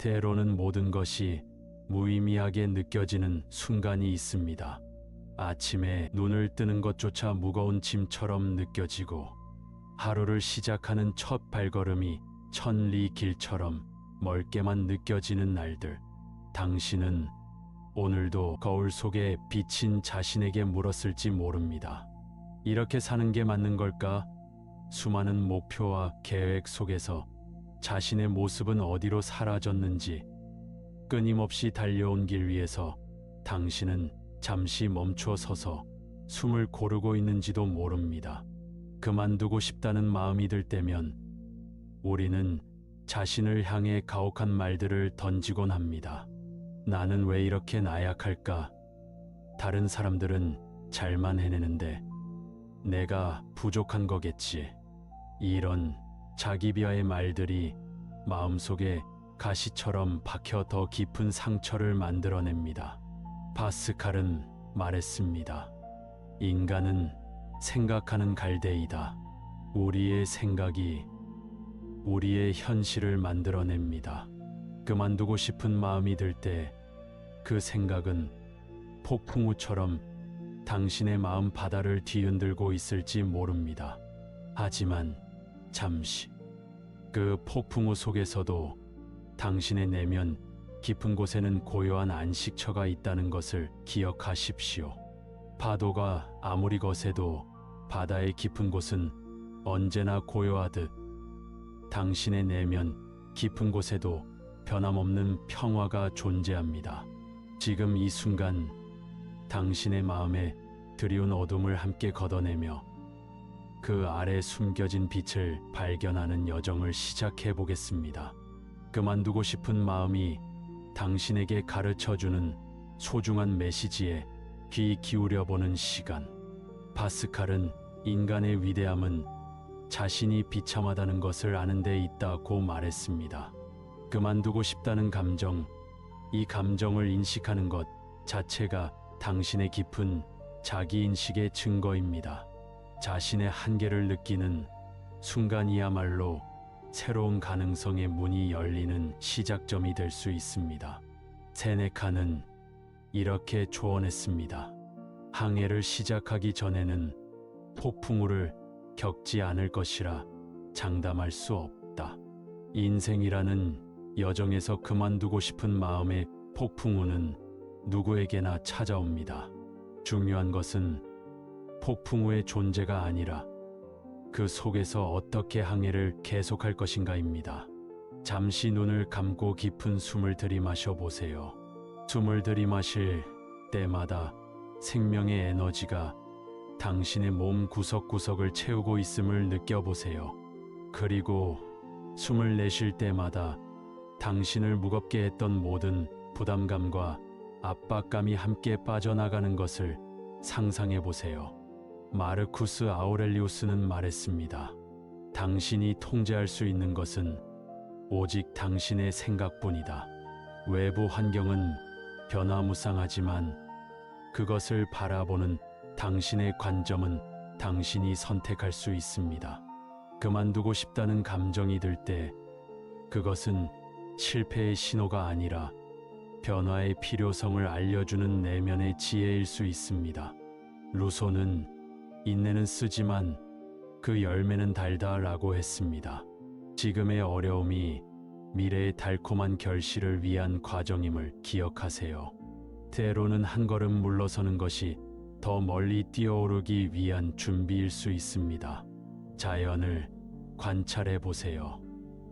때로는 모든 것이 무의미하게 느껴지는 순간이 있습니다. 아침에 눈을 뜨는 것조차 무거운 짐처럼 느껴지고 하루를 시작하는 첫 발걸음이 천리 길처럼 멀게만 느껴지는 날들. 당신은 오늘도 거울 속에 비친 자신에게 물었을지 모릅니다. 이렇게 사는 게 맞는 걸까? 수많은 목표와 계획 속에서 자신의 모습은 어디로 사라졌는지, 끊임없이 달려온 길 위에서 당신은 잠시 멈춰 서서 숨을 고르고 있는지도 모릅니다. 그만두고 싶다는 마음이 들 때면 우리는 자신을 향해 가혹한 말들을 던지곤 합니다. 나는 왜 이렇게 나약할까? 다른 사람들은 잘만 해내는데 내가 부족한 거겠지. 이런 자기 비하의 말들이 마음속에 가시처럼 박혀 더 깊은 상처를 만들어냅니다. 파스칼은 말했습니다. 인간은 생각하는 갈대이다. 우리의 생각이 우리의 현실을 만들어냅니다. 그만두고 싶은 마음이 들 때 그 생각은 폭풍우처럼 당신의 마음 바다를 뒤흔들고 있을지 모릅니다. 하지만 잠시 그 폭풍우 속에서도 당신의 내면 깊은 곳에는 고요한 안식처가 있다는 것을 기억하십시오. 파도가 아무리 거세도 바다의 깊은 곳은 언제나 고요하듯 당신의 내면 깊은 곳에도 변함없는 평화가 존재합니다. 지금 이 순간 당신의 마음에 드리운 어둠을 함께 걷어내며 그 아래 숨겨진 빛을 발견하는 여정을 시작해 보겠습니다. 그만두고 싶은 마음이 당신에게 가르쳐주는 소중한 메시지에 귀 기울여 보는 시간. 파스칼은 인간의 위대함은 자신이 비참하다는 것을 아는 데 있다고 말했습니다. 그만두고 싶다는 감정, 이 감정을 인식하는 것 자체가 당신의 깊은 자기인식의 증거입니다. 자신의 한계를 느끼는 순간이야말로 새로운 가능성의 문이 열리는 시작점이 될 수 있습니다. 세네카는 이렇게 조언했습니다. 항해를 시작하기 전에는 폭풍우를 겪지 않을 것이라 장담할 수 없다. 인생이라는 여정에서 그만두고 싶은 마음의 폭풍우는 누구에게나 찾아옵니다. 중요한 것은 폭풍우의 존재가 아니라 그 속에서 어떻게 항해를 계속할 것인가입니다. 잠시 눈을 감고 깊은 숨을 들이마셔 보세요. 숨을 들이마실 때마다 생명의 에너지가 당신의 몸 구석구석을 채우고 있음을 느껴보세요. 그리고 숨을 내쉴 때마다 당신을 무겁게 했던 모든 부담감과 압박감이 함께 빠져나가는 것을 상상해 보세요. 마르쿠스 아우렐리우스는 말했습니다. 당신이 통제할 수 있는 것은 오직 당신의 생각뿐이다. 외부 환경은 변화무쌍하지만 그것을 바라보는 당신의 관점은 당신이 선택할 수 있습니다. 그만두고 싶다는 감정이 들 때 그것은 실패의 신호가 아니라 변화의 필요성을 알려주는 내면의 지혜일 수 있습니다. 루소는 인내는 쓰지만 그 열매는 달다라고 했습니다. 지금의 어려움이 미래의 달콤한 결실을 위한 과정임을 기억하세요. 때로는 한 걸음 물러서는 것이 더 멀리 뛰어오르기 위한 준비일 수 있습니다. 자연을 관찰해 보세요.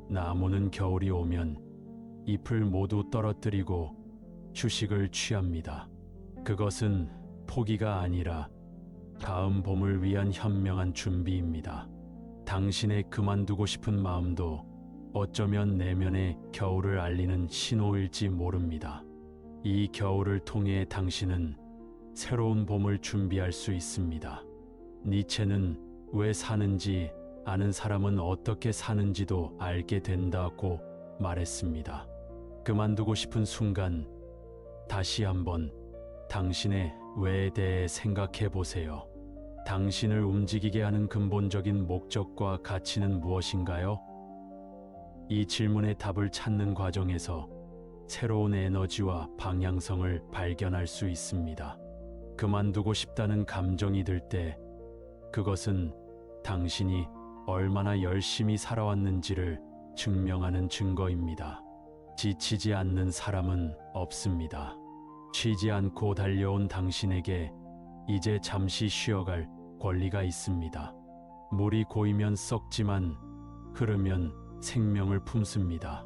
나무는 겨울이 오면 잎을 모두 떨어뜨리고 휴식을 취합니다. 그것은 포기가 아니라 다음 봄을 위한 현명한 준비입니다. 당신의 그만두고 싶은 마음도 어쩌면 내면의 겨울을 알리는 신호일지 모릅니다. 이 겨울을 통해 당신은 새로운 봄을 준비할 수 있습니다. 니체는 왜 사는지 아는 사람은 어떻게 사는지도 알게 된다고 말했습니다. 그만두고 싶은 순간 다시 한번 당신의 왜에 대해 생각해 보세요. 당신을 움직이게 하는 근본적인 목적과 가치는 무엇인가요? 이 질문의 답을 찾는 과정에서 새로운 에너지와 방향성을 발견할 수 있습니다. 그만두고 싶다는 감정이 들 때 그것은 당신이 얼마나 열심히 살아왔는지를 증명하는 증거입니다. 지치지 않는 사람은 없습니다. 쉬지 않고 달려온 당신에게 이제 잠시 쉬어갈 권리가 있습니다. 물이 고이면 썩지만 흐르면 생명을 품습니다.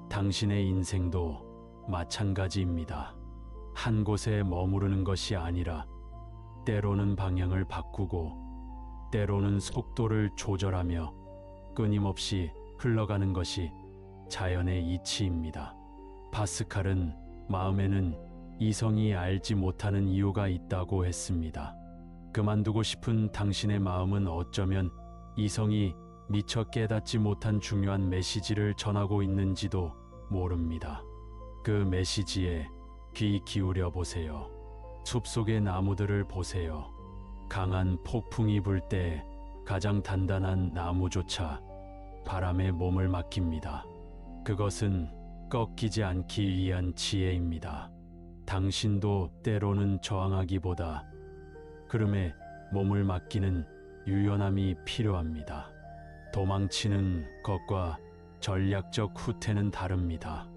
당신의 인생도 마찬가지입니다. 한 곳에 머무르는 것이 아니라 때로는 방향을 바꾸고 때로는 속도를 조절하며 끊임없이 흘러가는 것이 자연의 이치입니다. 파스칼은 마음에는 이성이 알지 못하는 이유가 있다고 했습니다. 그만두고 싶은 당신의 마음은 어쩌면 이성이 미처 깨닫지 못한 중요한 메시지를 전하고 있는지도 모릅니다. 그 메시지에 귀 기울여 보세요. 숲속의 나무들을 보세요. 강한 폭풍이 불 때 가장 단단한 나무조차 바람에 몸을 맡깁니다. 그것은 꺾이지 않기 위한 지혜입니다. 당신도 때로는 저항하기보다 흐름에 몸을 맡기는 유연함이 필요합니다. 도망치는 것과 전략적 후퇴는 다릅니다.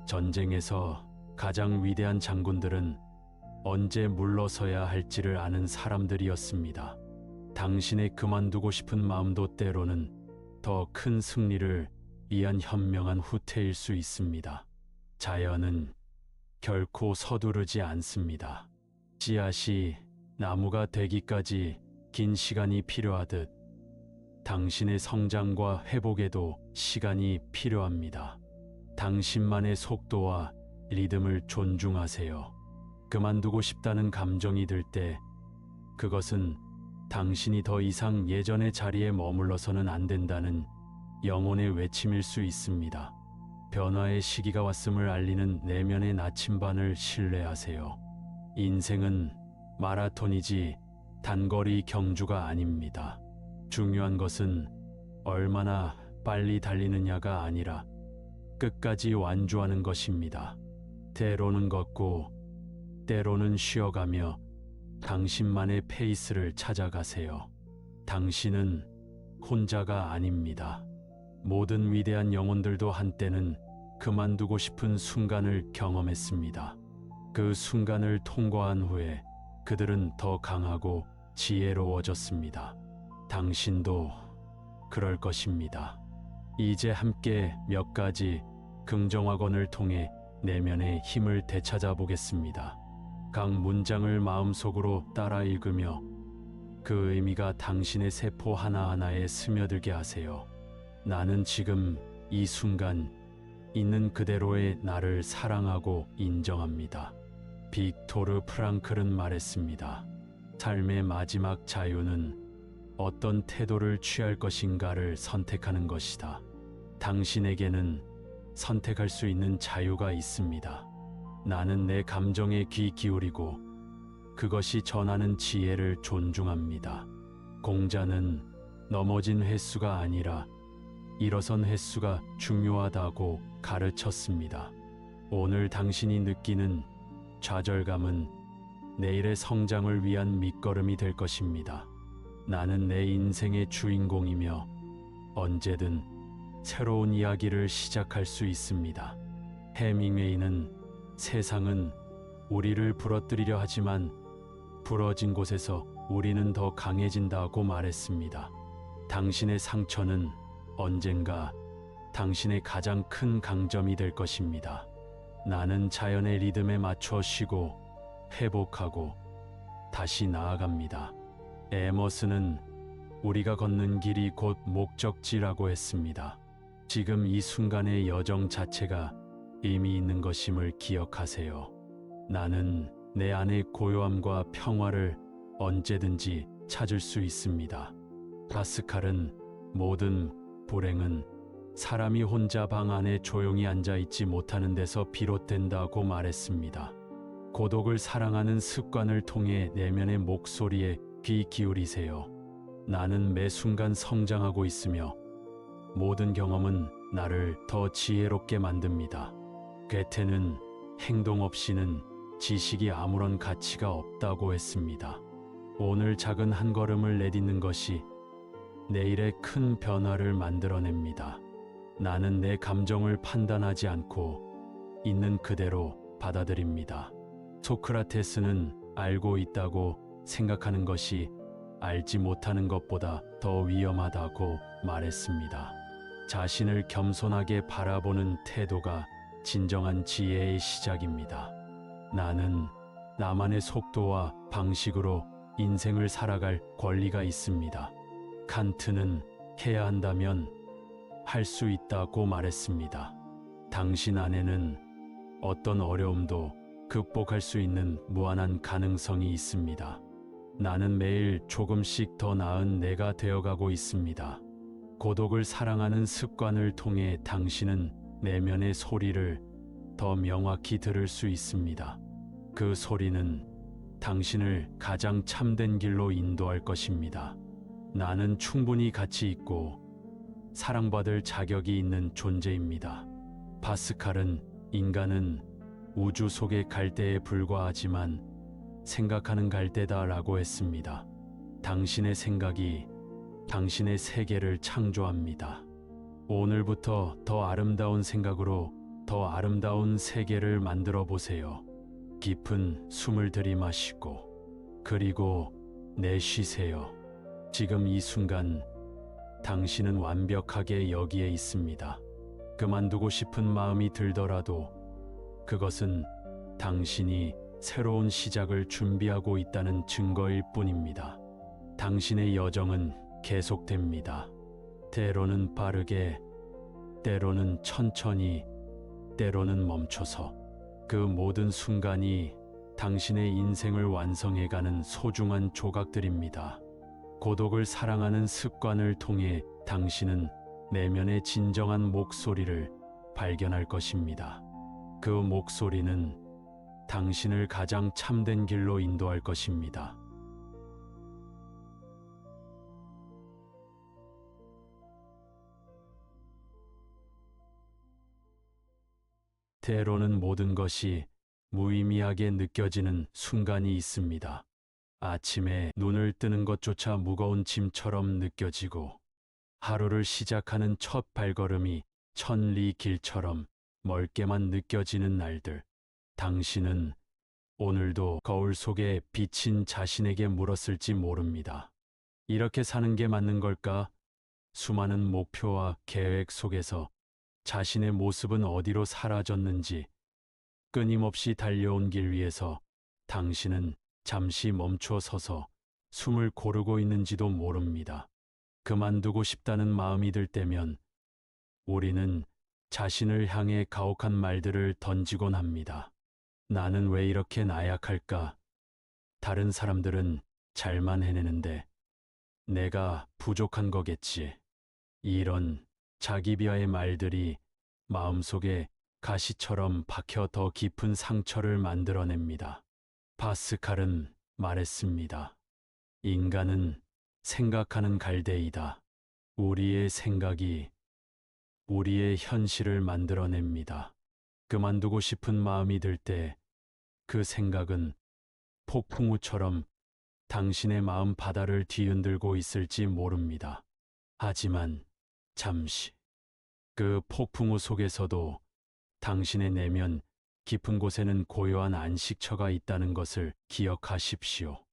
전쟁에서 가장 위대한 장군들은 언제 물러서야 할지를 아는 사람들이었습니다. 당신의 그만두고 싶은 마음도 때로는 더 큰 승리를 위한 현명한 후퇴일 수 있습니다. 자연은 결코 서두르지 않습니다. 씨앗이 나무가 되기까지 긴 시간이 필요하듯 당신의 성장과 회복에도 시간이 필요합니다. 당신만의 속도와 리듬을 존중하세요. 그만두고 싶다는 감정이 들 때 그것은 당신이 더 이상 예전의 자리에 머물러서는 안 된다는 영혼의 외침일 수 있습니다. 변화의 시기가 왔음을 알리는 내면의 나침반을 신뢰하세요. 인생은 마라톤이지 단거리 경주가 아닙니다. 중요한 것은 얼마나 빨리 달리느냐가 아니라 끝까지 완주하는 것입니다. 때로는 걷고 때로는 쉬어가며 당신만의 페이스를 찾아가세요. 당신은 혼자가 아닙니다. 모든 위대한 영혼들도 한때는 그만두고 싶은 순간을 경험했습니다. 그 순간을 통과한 후에 그들은 더 강하고 지혜로워졌습니다. 당신도 그럴 것입니다. 이제 함께 몇 가지 긍정학원을 통해 내면의 힘을 되찾아 보겠습니다. 각 문장을 마음속으로 따라 읽으며 그 의미가 당신의 세포 하나하나에 스며들게 하세요. 나는 지금 이 순간 있는 그대로의 나를 사랑하고 인정합니다. 빅토르 프랑클은 말했습니다. 삶의 마지막 자유는 어떤 태도를 취할 것인가를 선택하는 것이다. 당신에게는 선택할 수 있는 자유가 있습니다. 나는 내 감정에 귀 기울이고 그것이 전하는 지혜를 존중합니다. 공자는 넘어진 횟수가 아니라 일어선 횟수가 중요하다고 가르쳤습니다. 오늘 당신이 느끼는 좌절감은 내일의 성장을 위한 밑거름이 될 것입니다. 나는 내 인생의 주인공이며 언제든 새로운 이야기를 시작할 수 있습니다. 해밍웨이는 세상은 우리를 부러뜨리려 하지만 부러진 곳에서 우리는 더 강해진다고 말했습니다. 당신의 상처는 언젠가 당신의 가장 큰 강점이 될 것입니다. 나는 자연의 리듬에 맞춰 쉬고 회복하고 다시 나아갑니다. 에머스는 우리가 걷는 길이 곧 목적지라고 했습니다. 지금 이 순간의 여정 자체가 의미 있는 것임을 기억하세요. 나는 내 안의 고요함과 평화를 언제든지 찾을 수 있습니다. 파스칼은 모든 불행은 사람이 혼자 방 안에 조용히 앉아 있지 못하는 데서 비롯된다고 말했습니다. 고독을 사랑하는 습관을 통해 내면의 목소리에 귀 기울이세요. 나는 매 순간 성장하고 있으며 모든 경험은 나를 더 지혜롭게 만듭니다. 괴테는 행동 없이는 지식이 아무런 가치가 없다고 했습니다. 오늘 작은 한 걸음을 내딛는 것이 내일의 큰 변화를 만들어냅니다. 나는 내 감정을 판단하지 않고 있는 그대로 받아들입니다. 소크라테스는 알고 있다고 생각하는 것이 알지 못하는 것보다 더 위험하다고 말했습니다. 자신을 겸손하게 바라보는 태도가 진정한 지혜의 시작입니다. 나는 나만의 속도와 방식으로 인생을 살아갈 권리가 있습니다. 칸트는 해야 한다면 할 수 있다고 말했습니다. 당신 안에는 어떤 어려움도 극복할 수 있는 무한한 가능성이 있습니다. 나는 매일 조금씩 더 나은 내가 되어가고 있습니다. 고독을 사랑하는 습관을 통해 당신은 내면의 소리를 더 명확히 들을 수 있습니다. 그 소리는 당신을 가장 참된 길로 인도할 것입니다. 나는 충분히 가치 있고 사랑받을 자격이 있는 존재입니다. 파스칼은 인간은 우주 속의 갈대에 불과하지만 생각하는 갈대다라고 했습니다. 당신의 생각이 당신의 세계를 창조합니다. 오늘부터 더 아름다운 생각으로 더 아름다운 세계를 만들어 보세요. 깊은 숨을 들이마시고 그리고 내쉬세요. 지금 이 순간 당신은 완벽하게 여기에 있습니다. 그만두고 싶은 마음이 들더라도 그것은 당신이 새로운 시작을 준비하고 있다는 증거일 뿐입니다. 당신의 여정은 계속됩니다. 때로는 빠르게, 때로는 천천히, 때로는 멈춰서 그 모든 순간이 당신의 인생을 완성해가는 소중한 조각들입니다. 고독을 사랑하는 습관을 통해 당신은 내면의 진정한 목소리를 발견할 것입니다. 그 목소리는 당신을 가장 참된 길로 인도할 것입니다. 때로는 모든 것이 무의미하게 느껴지는 순간이 있습니다. 아침에 눈을 뜨는 것조차 무거운 짐처럼 느껴지고 하루를 시작하는 첫 발걸음이 천리 길처럼 멀게만 느껴지는 날들. 당신은 오늘도 거울 속에 비친 자신에게 물었을지 모릅니다. 이렇게 사는 게 맞는 걸까? 수많은 목표와 계획 속에서 자신의 모습은 어디로 사라졌는지 끊임없이 달려온 길 위에서 당신은 잠시 멈춰 서서 숨을 고르고 있는지도 모릅니다. 그만두고 싶다는 마음이 들 때면 우리는 자신을 향해 가혹한 말들을 던지곤 합니다. 나는 왜 이렇게 나약할까? 다른 사람들은 잘만 해내는데 내가 부족한 거겠지. 이런 자기 비하의 말들이 마음속에 가시처럼 박혀 더 깊은 상처를 만들어냅니다. 파스칼은 말했습니다. 인간은 생각하는 갈대이다. 우리의 생각이 우리의 현실을 만들어냅니다. 그만두고 싶은 마음이 들 때 그 생각은 폭풍우처럼 당신의 마음 바다를 뒤흔들고 있을지 모릅니다. 하지만 잠시 그 폭풍우 속에서도 당신의 내면 깊은 곳에는 고요한 안식처가 있다는 것을 기억하십시오.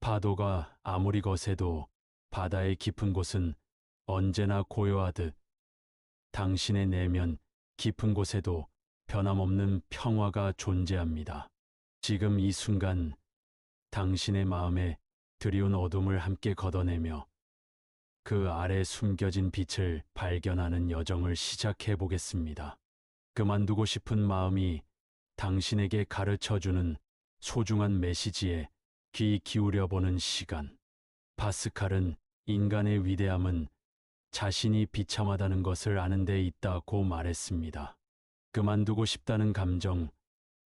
파도가 아무리 거세도 바다의 깊은 곳은 언제나 고요하듯 당신의 내면 깊은 곳에도 변함없는 평화가 존재합니다. 지금 이 순간 당신의 마음에 드리운 어둠을 함께 걷어내며 그 아래 숨겨진 빛을 발견하는 여정을 시작해 보겠습니다. 그만두고 싶은 마음이 당신에게 가르쳐주는 소중한 메시지에 귀 기울여 보는 시간. 파스칼은 인간의 위대함은 자신이 비참하다는 것을 아는 데 있다고 말했습니다. 그만두고 싶다는 감정,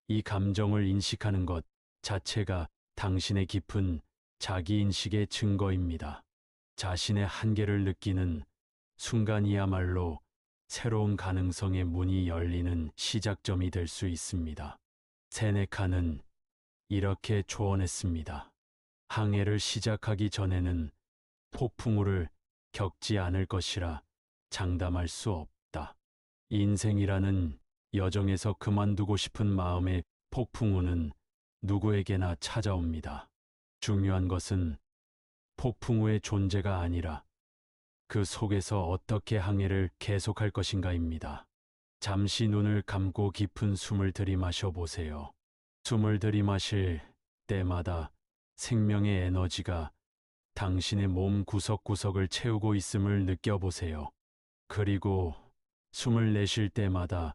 이 감정을 인식하는 것 자체가 당신의 깊은 자기인식의 증거입니다. 자신의 한계를 느끼는 순간이야말로 새로운 가능성의 문이 열리는 시작점이 될 수 있습니다. 세네카는 이렇게 조언했습니다. 항해를 시작하기 전에는 폭풍우를 겪지 않을 것이라 장담할 수 없다. 인생이라는 여정에서 그만두고 싶은 마음의 폭풍우는 누구에게나 찾아옵니다. 중요한 것은 폭풍우의 존재가 아니라 그 속에서 어떻게 항해를 계속할 것인가입니다. 잠시 눈을 감고 깊은 숨을 들이마셔 보세요. 숨을 들이마실 때마다 생명의 에너지가 당신의 몸 구석구석을 채우고 있음을 느껴보세요. 그리고 숨을 내쉴 때마다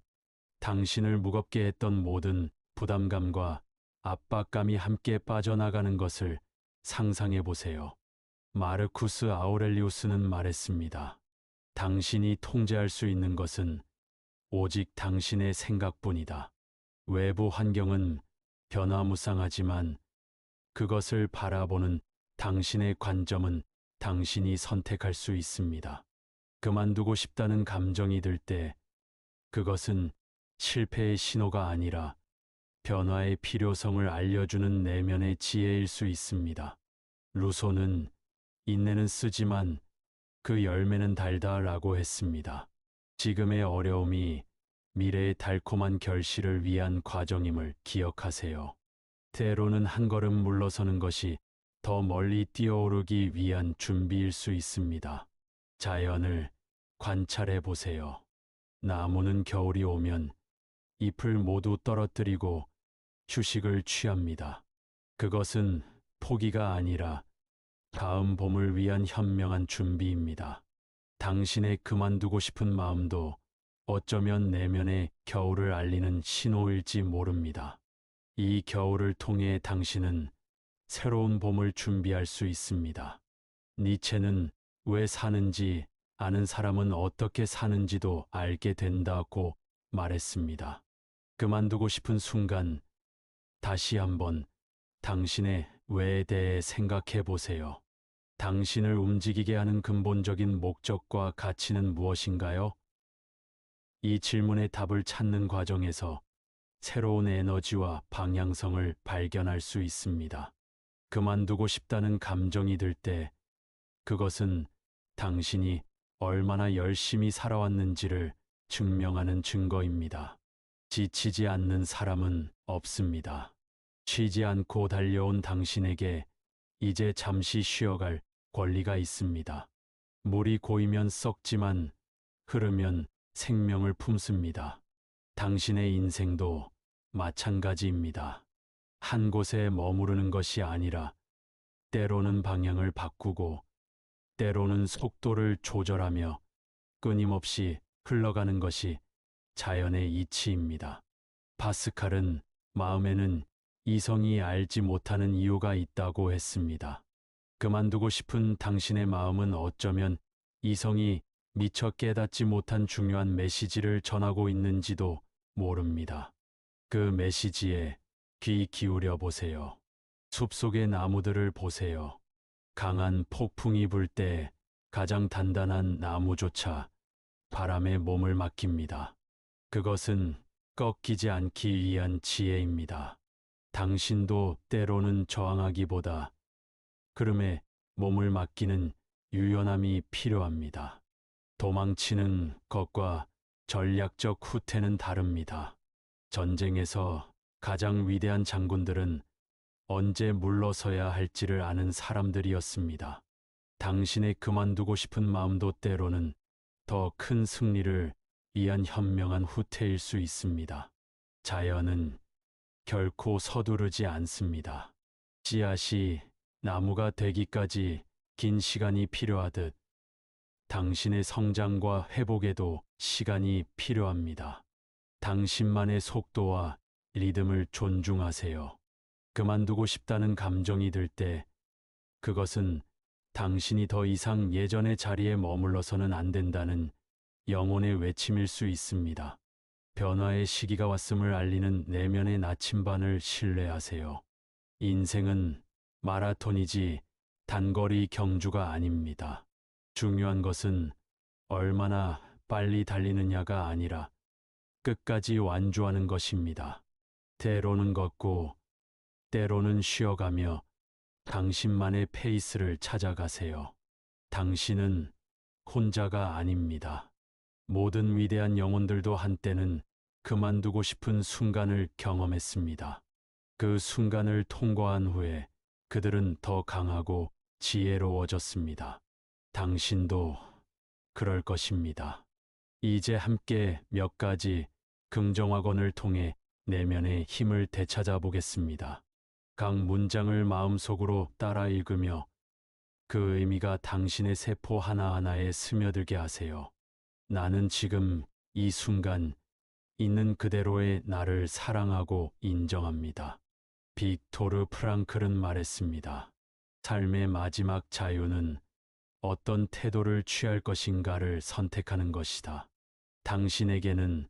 당신을 무겁게 했던 모든 부담감과 압박감이 함께 빠져나가는 것을 상상해 보세요. 마르쿠스 아우렐리우스는 말했습니다. 당신이 통제할 수 있는 것은 오직 당신의 생각뿐이다. 외부 환경은 변화무쌍하지만 그것을 바라보는 당신의 관점은 당신이 선택할 수 있습니다. 그만두고 싶다는 감정이 들 때 그것은 실패의 신호가 아니라 변화의 필요성을 알려주는 내면의 지혜일 수 있습니다. 루소는 인내는 쓰지만 그 열매는 달다라고 했습니다. 지금의 어려움이 미래의 달콤한 결실을 위한 과정임을 기억하세요. 때로는 한 걸음 물러서는 것이 더 멀리 뛰어오르기 위한 준비일 수 있습니다. 자연을 관찰해 보세요. 나무는 겨울이 오면 잎을 모두 떨어뜨리고 휴식을 취합니다. 그것은 포기가 아니라 다음 봄을 위한 현명한 준비입니다. 당신의 그만두고 싶은 마음도 어쩌면 내면의 겨울을 알리는 신호일지 모릅니다. 이 겨울을 통해 당신은 새로운 봄을 준비할 수 있습니다. 니체는 왜 사는지 아는 사람은 어떻게 사는지도 알게 된다고 말했습니다. 그만두고 싶은 순간 다시 한번 당신의 왜에 대해 생각해 보세요. 당신을 움직이게 하는 근본적인 목적과 가치는 무엇인가요? 이 질문의 답을 찾는 과정에서 새로운 에너지와 방향성을 발견할 수 있습니다. 그만두고 싶다는 감정이 들 때 그것은 당신이 얼마나 열심히 살아왔는지를 증명하는 증거입니다. 지치지 않는 사람은 없습니다. 쉬지 않고 달려온 당신에게 이제 잠시 쉬어갈 권리가 있습니다. 물이 고이면 썩지만 흐르면 생명을 품습니다. 당신의 인생도 마찬가지입니다. 한 곳에 머무르는 것이 아니라 때로는 방향을 바꾸고 때로는 속도를 조절하며 끊임없이 흘러가는 것이 자연의 이치입니다. 파스칼은 마음에는 이성이 알지 못하는 이유가 있다고 했습니다. 그만두고 싶은 당신의 마음은 어쩌면 이성이 미처 깨닫지 못한 중요한 메시지를 전하고 있는지도 모릅니다. 그 메시지에 귀 기울여 보세요. 숲속의 나무들을 보세요. 강한 폭풍이 불 때 가장 단단한 나무조차 바람에 몸을 맡깁니다. 그것은 꺾이지 않기 위한 지혜입니다. 당신도 때로는 저항하기보다 흐름에 몸을 맡기는 유연함이 필요합니다. 도망치는 것과 전략적 후퇴는 다릅니다. 전쟁에서 가장 위대한 장군들은 언제 물러서야 할지를 아는 사람들이었습니다. 당신의 그만두고 싶은 마음도 때로는 더 큰 승리를 위한 현명한 후퇴일 수 있습니다. 자연은 결코 서두르지 않습니다. 씨앗이 나무가 되기까지 긴 시간이 필요하듯 당신의 성장과 회복에도 시간이 필요합니다. 당신만의 속도와 리듬을 존중하세요. 그만두고 싶다는 감정이 들 때 그것은 당신이 더 이상 예전의 자리에 머물러서는 안 된다는 영혼의 외침일 수 있습니다. 변화의 시기가 왔음을 알리는 내면의 나침반을 신뢰하세요. 인생은 마라톤이지 단거리 경주가 아닙니다. 중요한 것은 얼마나 빨리 달리느냐가 아니라 끝까지 완주하는 것입니다. 때로는 걷고 때로는 쉬어가며 당신만의 페이스를 찾아가세요. 당신은 혼자가 아닙니다. 모든 위대한 영혼들도 한때는 그만두고 싶은 순간을 경험했습니다. 그 순간을 통과한 후에 그들은 더 강하고 지혜로워졌습니다. 당신도 그럴 것입니다. 이제 함께 몇 가지 긍정학원을 통해 내면의 힘을 되찾아 보겠습니다. 각 문장을 마음속으로 따라 읽으며 그 의미가 당신의 세포 하나하나에 스며들게 하세요. 나는 지금 이 순간 있는 그대로의 나를 사랑하고 인정합니다. 빅토르 프랑클은 말했습니다. 삶의 마지막 자유는 어떤 태도를 취할 것인가를 선택하는 것이다. 당신에게는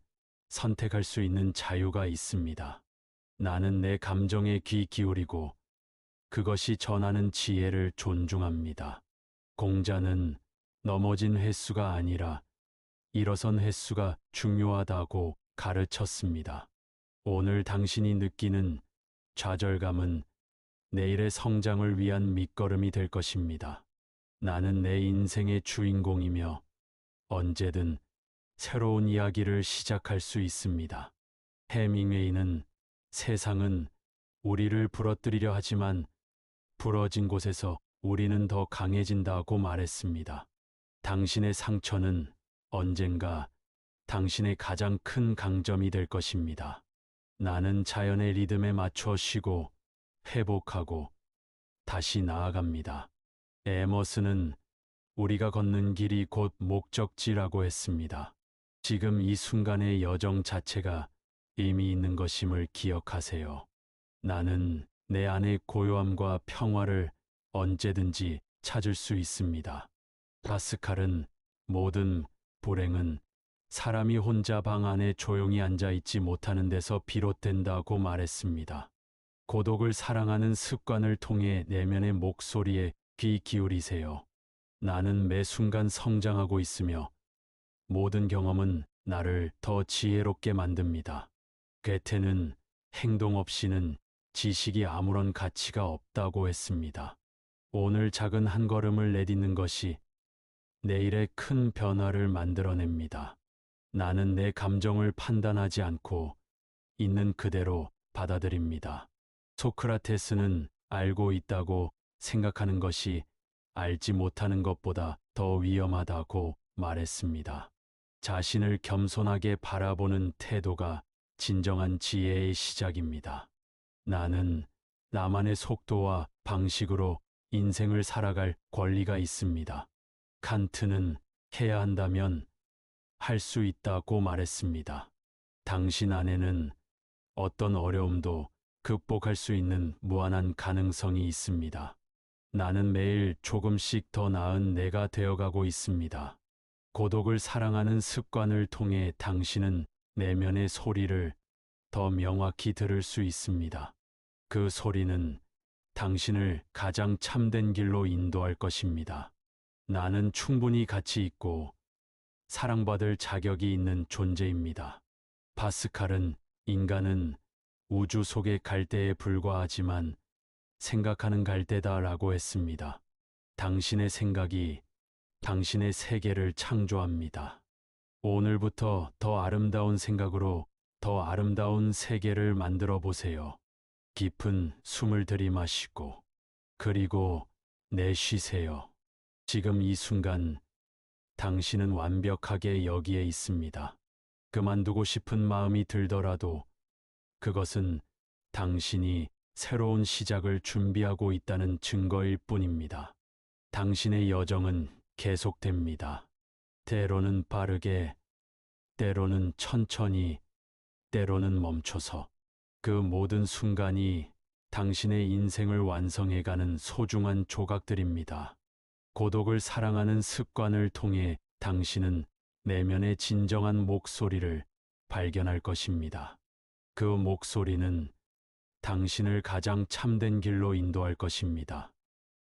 선택할 수 있는 자유가 있습니다. 나는 내 감정에 귀 기울이고 그것이 전하는 지혜를 존중합니다. 공자는 넘어진 횟수가 아니라 일어선 횟수가 중요하다고 가르쳤습니다. 오늘 당신이 느끼는 좌절감은 내일의 성장을 위한 밑거름이 될 것입니다. 나는 내 인생의 주인공이며 언제든 새로운 이야기를 시작할 수 있습니다. 해밍웨이는 세상은 우리를 부러뜨리려 하지만 부러진 곳에서 우리는 더 강해진다고 말했습니다. 당신의 상처는 언젠가 당신의 가장 큰 강점이 될 것입니다. 나는 자연의 리듬에 맞춰 쉬고 회복하고 다시 나아갑니다. 에머스는 우리가 걷는 길이 곧 목적지라고 했습니다. 지금 이 순간의 여정 자체가 의미 있는 것임을 기억하세요. 나는 내 안의 고요함과 평화를 언제든지 찾을 수 있습니다. 파스칼은 모든 불행은 사람이 혼자 방 안에 조용히 앉아 있지 못하는 데서 비롯된다고 말했습니다. 고독을 사랑하는 습관을 통해 내면의 목소리에 귀 기울이세요. 나는 매 순간 성장하고 있으며 모든 경험은 나를 더 지혜롭게 만듭니다. 괴테는 행동 없이는 지식이 아무런 가치가 없다고 했습니다. 오늘 작은 한 걸음을 내딛는 것이 내일의 큰 변화를 만들어냅니다. 나는 내 감정을 판단하지 않고 있는 그대로 받아들입니다. 소크라테스는 알고 있다고 생각하는 것이 알지 못하는 것보다 더 위험하다고 말했습니다. 자신을 겸손하게 바라보는 태도가 진정한 지혜의 시작입니다. 나는 나만의 속도와 방식으로 인생을 살아갈 권리가 있습니다. 칸트는 해야 한다면 할 수 있다고 말했습니다. 당신 안에는 어떤 어려움도 극복할 수 있는 무한한 가능성이 있습니다. 나는 매일 조금씩 더 나은 내가 되어가고 있습니다. 고독을 사랑하는 습관을 통해 당신은 내면의 소리를 더 명확히 들을 수 있습니다. 그 소리는 당신을 가장 참된 길로 인도할 것입니다. 나는 충분히 가치 있고 사랑받을 자격이 있는 존재입니다. 파스칼은 인간은 우주 속의 갈대에 불과하지만 생각하는 갈대다라고 했습니다. 당신의 생각이 당신의 세계를 창조합니다. 오늘부터 더 아름다운 생각으로 더 아름다운 세계를 만들어 보세요. 깊은 숨을 들이마시고 그리고 내쉬세요. 지금 이 순간 당신은 완벽하게 여기에 있습니다. 그만두고 싶은 마음이 들더라도 그것은 당신이 새로운 시작을 준비하고 있다는 증거일 뿐입니다. 당신의 여정은 계속됩니다. 때로는 빠르게, 때로는 천천히, 때로는 멈춰서 그 모든 순간이 당신의 인생을 완성해가는 소중한 조각들입니다. 고독을 사랑하는 습관을 통해 당신은 내면의 진정한 목소리를 발견할 것입니다. 그 목소리는 당신을 가장 참된 길로 인도할 것입니다.